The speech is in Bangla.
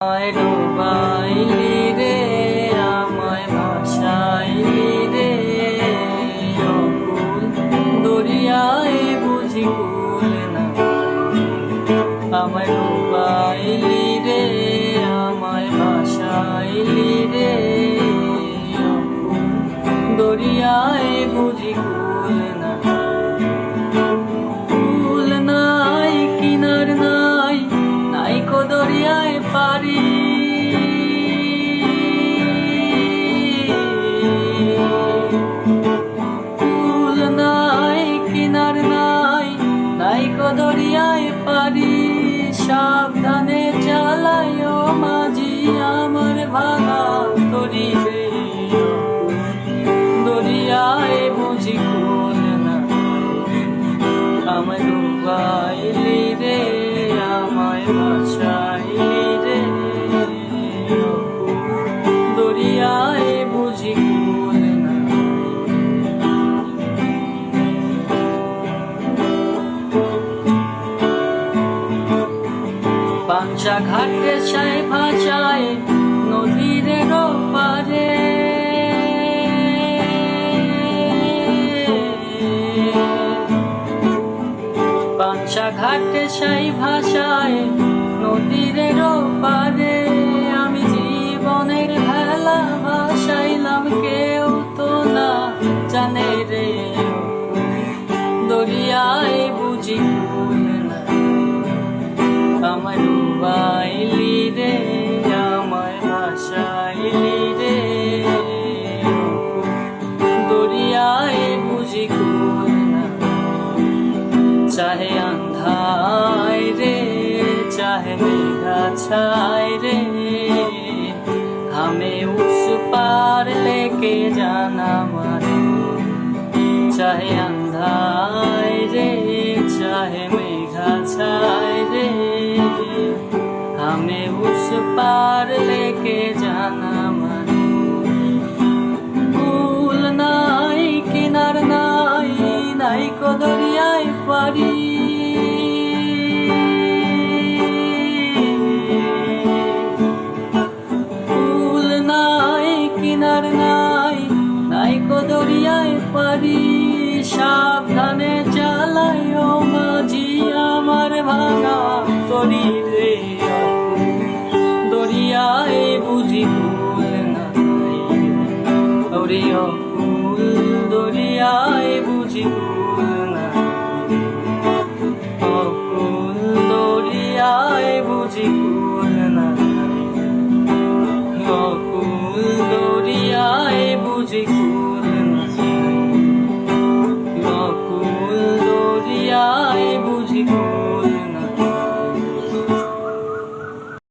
আমায় ডুবাইলি রে, আমায় ভাসাইলি রে, অকুল দরিয়ায় বুঝি কুল না। আমায় ডুবাইলি রে, আমায় ভাসাইলি রে, অকুল দরিয়ায় বুঝি কুল না। কুল নাই, কিনার নাই, নাই কো দরিয়ায় পারি। কুল নাই, কিনার নাই, নাই কো দরিয়ায় পারি। সাবধানে চালায়ও মাঝি আমার ভাঙা তরি রে, দরিয়ায় বুঝি কুল না। আমায় ডুবাইলি রে, আমায় ভাসাইলি রে, দরিয়ায় বুঝি কুল না। পাঞ্চা ঘাটে ছায় ভাষায় নদীর পারে, পাঞ্চা ঘাটে ছাই ভাষায় নদীর পারে। আমি জীবনের ভেলা ভাসাইলাম, কেউ তো না জানে রে, দরিয়ায় বুঝি কুল না। আমায় ডুবাইলি রে, আমায় ভাসাইলি রে, দরিয়ায় বুঝি কুল না। चाहे अंधार रे, चाहे मेघा छाए रे, हमें उस पार लेके जाना मारे। चाहे अंधार रे, चाहे मेघा छाए रे, हमें उस पार लेके जाना मारे। कुल नाई, किनार नाई, নাই কো দরিয়ায় পারি। কুল নাই, কিনার নাই, নাই কো দরিয়ায় পারি। সাবধানে চালায়ও মাঝি আমার ভাঙা তরি রে, দরিয়ায় বুঝি কুল নাই। ওরে অকুল দরিয়ায় বুঝি কুল না, অকুল দরিয়ায় বুঝি কুল না, অকুল দরিয়ায় বুঝি কুল।